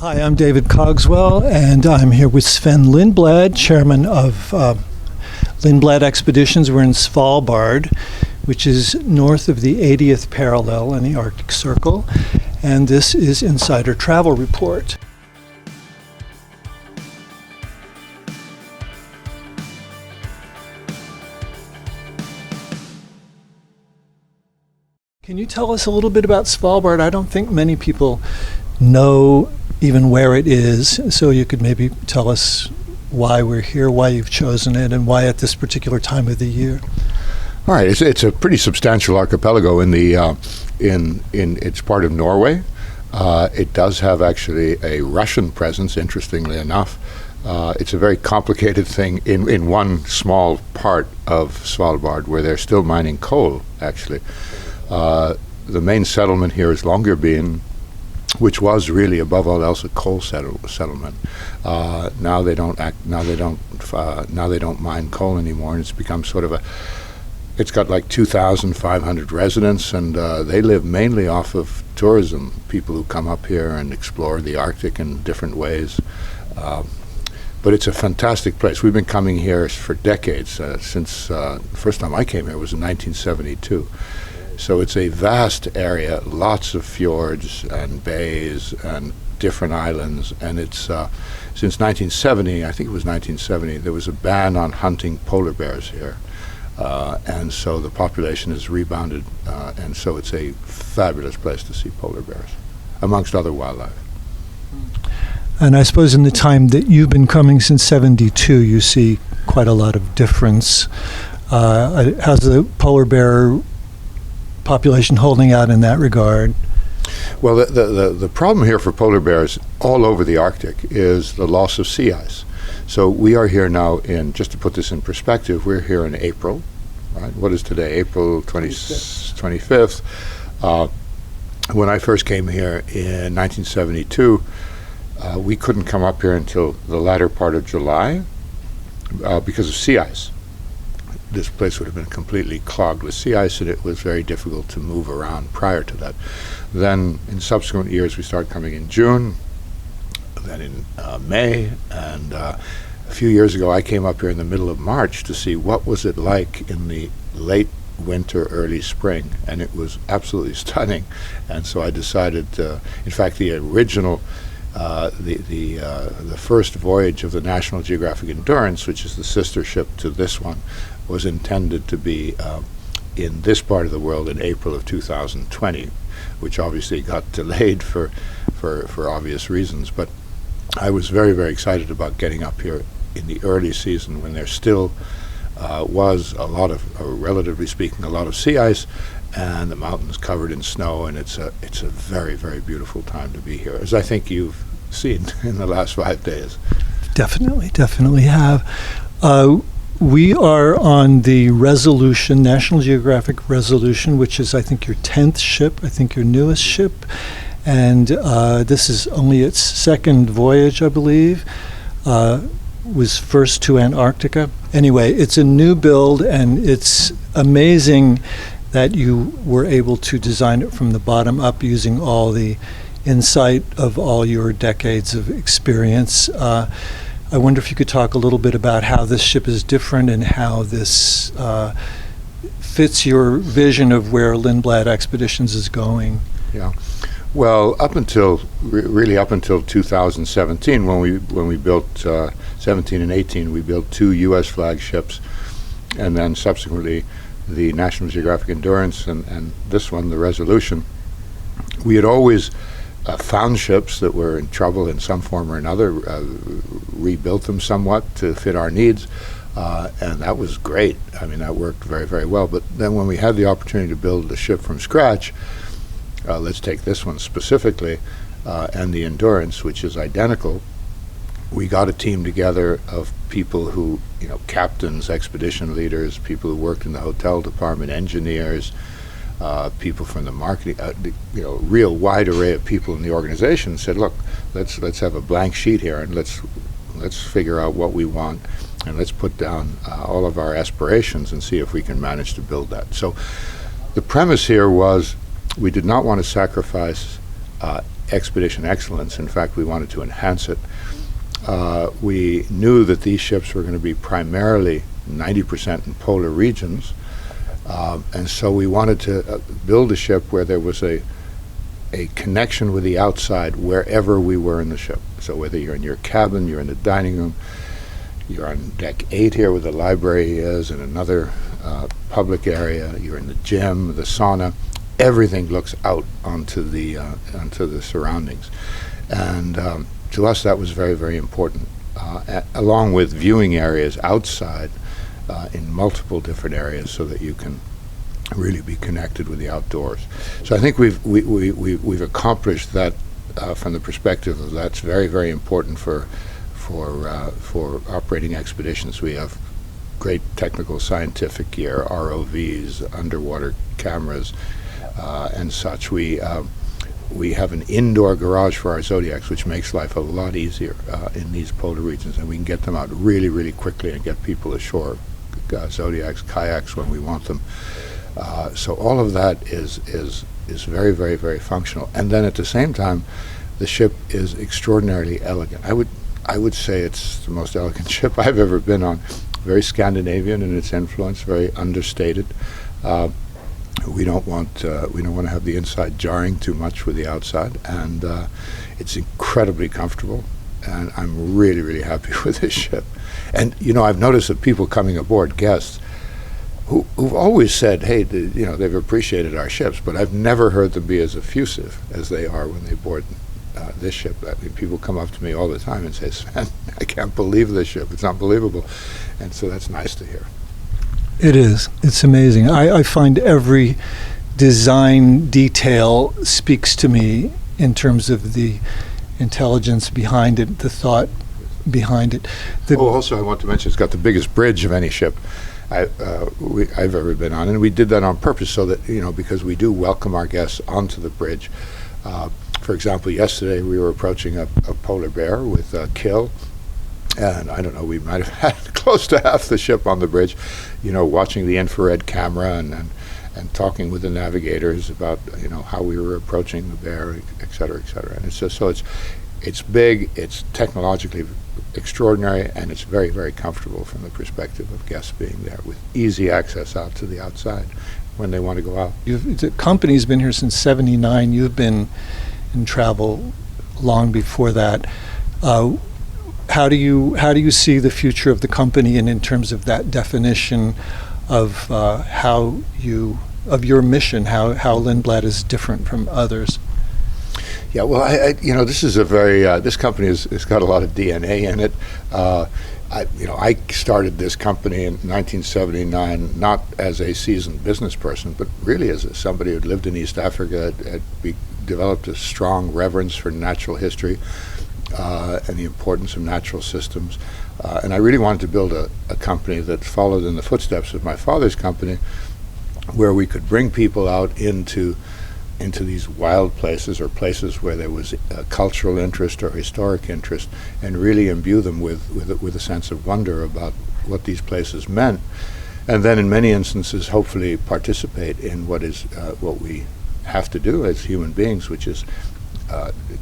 Hi, I'm David Cogswell, and I'm here with Sven Lindblad, chairman of Lindblad Expeditions. We're in Svalbard, which is north of the 80th parallel in the Arctic Circle, and this is Insider Travel Report. Can you tell us a little bit about Svalbard? I don't think many people know even where it is, so you could maybe tell us why we're here, why you've chosen it, and why at this particular time of the year. All right, it's a pretty substantial archipelago in the in it's part of Norway. It does have actually a Russian presence, interestingly enough. It's a very complicated thing in one small part of Svalbard where they're still mining coal, actually. The main settlement here is Longyearbyen, which was really above all else a coal settlement. Now they don't mine coal anymore, and it's become sort of it's got like 2,500 residents, and they live mainly off of tourism, people who come up here and explore the Arctic in different ways. But it's a fantastic place. We've been coming here for decades, since the first time I came here was in 1972. So it's a vast area, lots of fjords and bays and different islands, and it's since 1970, I think it was 1970, there was a ban on hunting polar bears here, and so the population has rebounded, and so it's a fabulous place to see polar bears, amongst other wildlife. And I suppose in the time that you've been coming since 72, you see quite a lot of difference. How's the polar bear population holding out in that regard? Well, the problem here for polar bears all over the Arctic is the loss of sea ice. So we are here now just to put this in perspective, we're here in April, right? What is today? April 25th. When I first came here in 1972, we couldn't come up here until the latter part of July because of sea ice. This place would have been completely clogged with sea ice, and it was very difficult to move around prior to that. Then in subsequent years we started coming in June, then in May, and a few years ago I came up here in the middle of March to see what was it like in the late winter, early spring, and it was absolutely stunning. And so I decided, in fact, the original the first voyage of the National Geographic Endurance, which is the sister ship to this one, was intended to be in this part of the world in April of 2020, which obviously got delayed for obvious reasons. But I was very, very excited about getting up here in the early season when there still was a lot of, relatively speaking, a lot of sea ice, and the mountains covered in snow, and it's a very, very beautiful time to be here, as I think you've seen in the last 5 days. Definitely have. We are on the Resolution, National Geographic Resolution, which is, I think, your 10th ship, I think your newest ship, and this is only its second voyage, I believe. Was first to Antarctica. Anyway, it's a new build, and it's amazing that you were able to design it from the bottom up using all the insight of all your decades of experience. I wonder if you could talk a little bit about how this ship is different and how this fits your vision of where Lindblad Expeditions is going. Yeah. Well, up until 2017, when we built 17 and 18, we built 2 U.S. flagships, and then subsequently the National Geographic Endurance and this one, the Resolution. We had always found ships that were in trouble in some form or another, rebuilt them somewhat to fit our needs, and that was great. I mean, that worked very, very well. But then when we had the opportunity to build a ship from scratch, let's take this one specifically, and the Endurance, which is identical, we got a team together of people who, captains, expedition leaders, people who worked in the hotel department, engineers, people from the marketing, real wide array of people in the organization said, look, let's have a blank sheet here, and let's figure out what we want, and let's put down all of our aspirations and see if we can manage to build that. So the premise here was we did not want to sacrifice expedition excellence. In fact, we wanted to enhance it. We knew that these ships were going to be primarily 90% in polar regions, and so we wanted to build a ship where there was a connection with the outside wherever we were in the ship. So whether you're in your cabin, you're in the dining room, you're on deck 8 here where the library is, in another public area, you're in the gym, the sauna, everything looks out onto the surroundings. And to us that was very, very important, along with viewing areas outside in multiple different areas so that you can really be connected with the outdoors. So I think we've accomplished that from the perspective of that's very, very important for operating expeditions. We have great technical scientific gear, ROVs, underwater cameras, and such. We have an indoor garage for our Zodiacs, which makes life a lot easier in these polar regions, and we can get them out really, really quickly and get people ashore, Zodiacs, kayaks when we want them. So all of that is very, very, very functional. And then at the same time, the ship is extraordinarily elegant. I would say it's the most elegant ship I've ever been on. Very Scandinavian in its influence, very understated. We don't want to have the inside jarring too much with the outside, and it's incredibly comfortable. And I'm really, really happy with this ship. And I've noticed that people coming aboard, guests, who've always said, hey, they've appreciated our ships, but I've never heard them be as effusive as they are when they board this ship. I mean, people come up to me all the time and say, Sven, I can't believe this ship. It's unbelievable. And so that's nice to hear. It is. It's amazing. I find every design detail speaks to me in terms of the intelligence behind it, the thought behind it. Also, I want to mention it's got the biggest bridge of any ship I've ever been on, and we did that on purpose so that, because we do welcome our guests onto the bridge. For example, yesterday we were approaching a polar bear with Kill, and I don't know, we might have had close to half the ship on the bridge, watching the infrared camera and talking with the navigators about, how we were approaching the bear, et cetera, et cetera. And it's just, so it's big, it's technologically extraordinary, and it's very, very comfortable from the perspective of guests being there with easy access out to the outside when they want to go out. The company's been here since '79. You've been in travel long before that. How do you see the future of the company, and in terms of that definition of your mission, how Lindblad is different from others? Yeah, well, this is a very this company has got a lot of DNA in it. I started this company in 1979 not as a seasoned business person, but really as somebody who'd lived in East Africa, had developed a strong reverence for natural history and the importance of natural systems. And I really wanted to build a company that followed in the footsteps of my father's company, where we could bring people out into these wild places, or places where there was cultural interest or historic interest, and really imbue them with a sense of wonder about what these places meant, and then in many instances hopefully participate in what we have to do as human beings, which is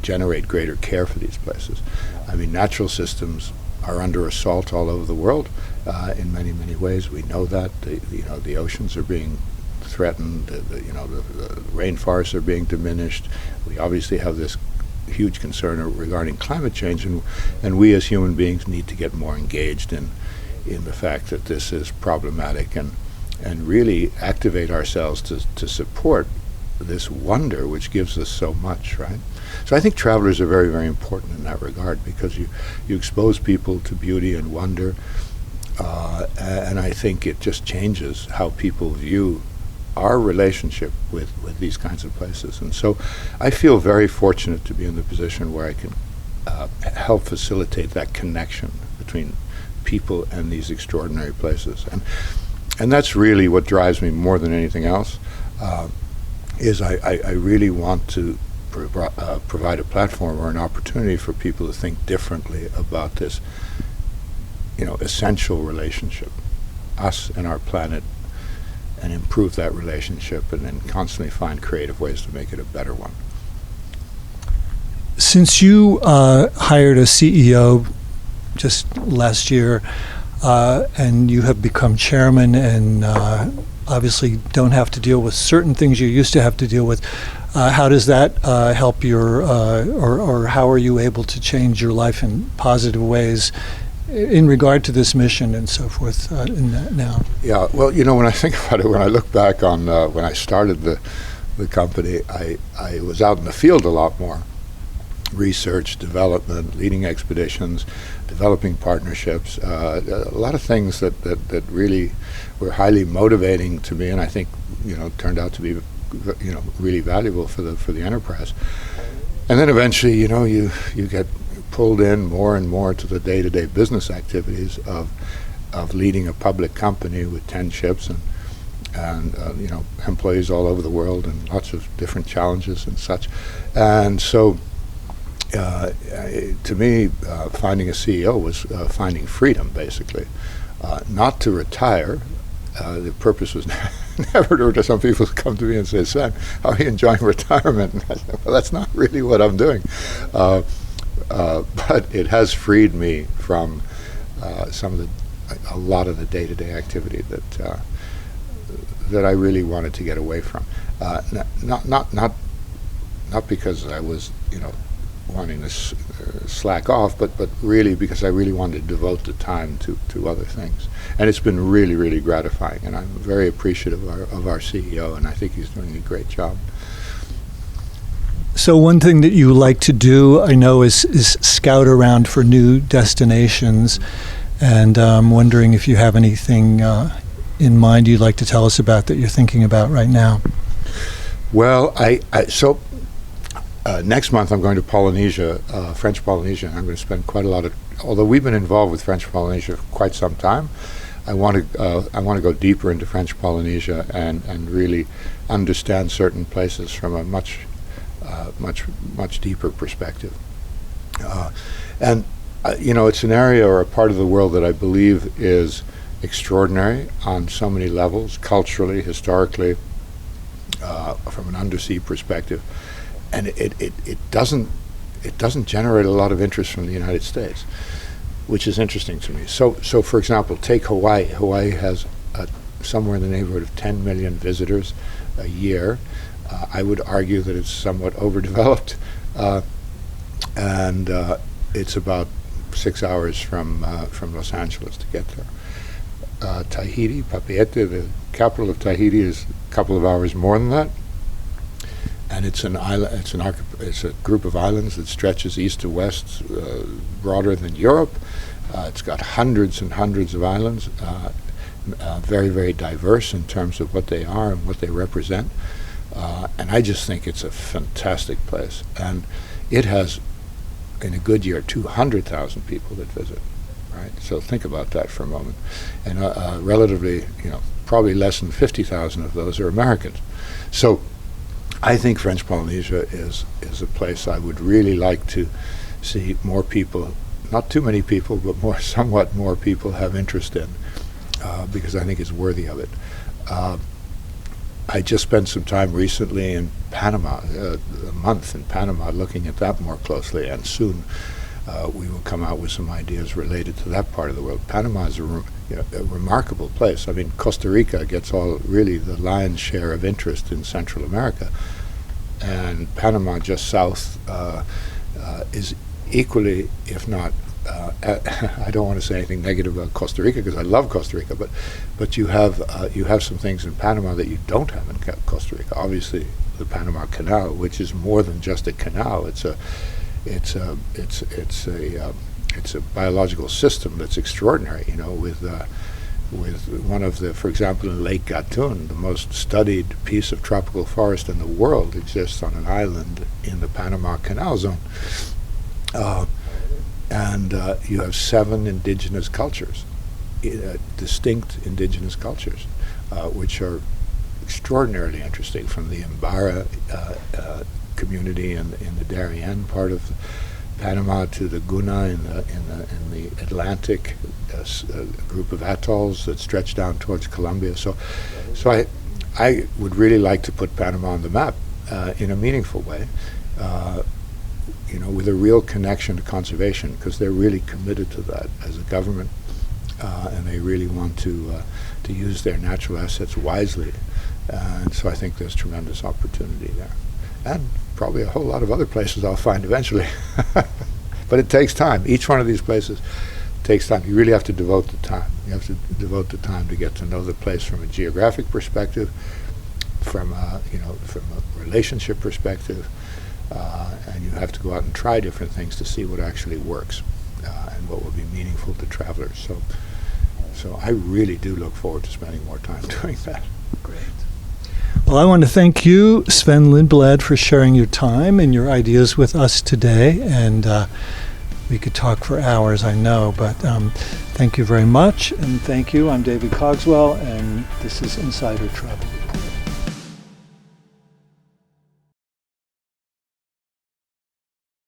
generate greater care for these places. I mean, natural systems are under assault all over the world in many, many ways. We know that the oceans are being threatened, the rainforests are being diminished. We obviously have this huge concern regarding climate change, and we as human beings need to get more engaged in the fact that this is problematic, and really activate ourselves to support this wonder which gives us so much, right? So I think travelers are very, very important in that regard, because you expose people to beauty and wonder, and I think it just changes how people view our relationship with these kinds of places. And so I feel very fortunate to be in the position where I can help facilitate that connection between people and these extraordinary places. And that's really what drives me more than anything else, is I really want to provide a platform or an opportunity for people to think differently about this, essential relationship, us and our planet, and improve that relationship, and then constantly find creative ways to make it a better one. since you hired a CEO just last year, and you have become chairman and obviously don't have to deal with certain things you used to have to deal with, how does that help your, or how are you able to change your life in positive ways in regard to this mission and so forth in that now? Yeah, well, when I think about it, when I look back on when I started the company, I was out in the field a lot more. Research, development, leading expeditions, developing partnerships, a lot of things that really were highly motivating to me, and I think turned out to be really valuable for the enterprise. And then eventually, you get pulled in more and more to the day-to-day business activities of leading a public company with 10 ships and employees all over the world and lots of different challenges and such. And so to me, finding a CEO was finding freedom, basically. Not to retire. The purpose was never to some people come to me and say, "Sven, how are you enjoying retirement?" And I said, "Well, that's not really what I'm doing." But it has freed me from a lot of the day-to-day activity that I really wanted to get away from. Not because I was wanting to slack off, but really because I really wanted to devote the time to other things. And it's been really, really gratifying, and I'm very appreciative of our CEO, and I think he's doing a great job. So one thing that you like to do, I know, is scout around for new destinations, and I'm wondering if you have anything in mind you'd like to tell us about that you're thinking about right now. Well, so next month I'm going to Polynesia, French Polynesia, and I'm going to spend quite a lot of. Although we've been involved with French Polynesia for quite some time, I want to go deeper into French Polynesia and really understand certain places from a much deeper perspective. And it's an area or a part of the world that I believe is extraordinary on so many levels, culturally, historically, from an undersea perspective. And it doesn't generate a lot of interest from the United States, which is interesting to me. So for example, take Hawaii. Hawaii has somewhere in the neighborhood of 10 million visitors a year. I would argue that it's somewhat overdeveloped, and it's about 6 hours from Los Angeles to get there. Tahiti, Papeete, the capital of Tahiti, is a couple of hours more than that. And it's an island. It's a group of islands that stretches east to west, broader than Europe. It's got hundreds and hundreds of islands, very, very diverse in terms of what they are and what they represent. And I just think it's a fantastic place. And it has, in a good year, 200,000 people that visit. Right. So think about that for a moment. And relatively, probably less than 50,000 of those are Americans. So I think French Polynesia is a place I would really like to see more people, not too many people, but somewhat more people have interest in, because I think it's worthy of it. I just spent some time recently in Panama, a month in Panama, looking at that more closely, and soon we will come out with some ideas related to that part of the world. Panama is a remarkable place. I mean, Costa Rica gets really the lion's share of interest in Central America, and Panama just south is equally, if not, I don't want to say anything negative about Costa Rica because I love Costa Rica, but you have some things in Panama that you don't have in Costa Rica. Obviously, the Panama Canal, which is more than just a canal. It's a biological system that's extraordinary. With one of the, for example, in Lake Gatun, the most studied piece of tropical forest in the world exists on an island in the Panama Canal Zone. And you have 7 indigenous cultures, distinct indigenous cultures, which are extraordinarily interesting, from the Imbara community in the Darien part of Panama to the Guna in the Atlantic, a group of atolls that stretch down towards Colombia. So I would really like to put Panama on the map in a meaningful way. with a real connection to conservation, because they're really committed to that as a government, and they really want to use their natural assets wisely. And so I think there's tremendous opportunity there. And probably a whole lot of other places I'll find eventually. But it takes time. Each one of these places takes time. You really have to devote the time. You have to devote the time to get to know the place from a geographic perspective, from a relationship perspective, and you have to go out and try different things to see what actually works and what will be meaningful to travelers. So I really do look forward to spending more time doing that. Great. Well, I want to thank you, Sven Lindblad, for sharing your time and your ideas with us today. And we could talk for hours, I know, but thank you very much. And thank you. I'm David Cogswell, and this is Insider Travel.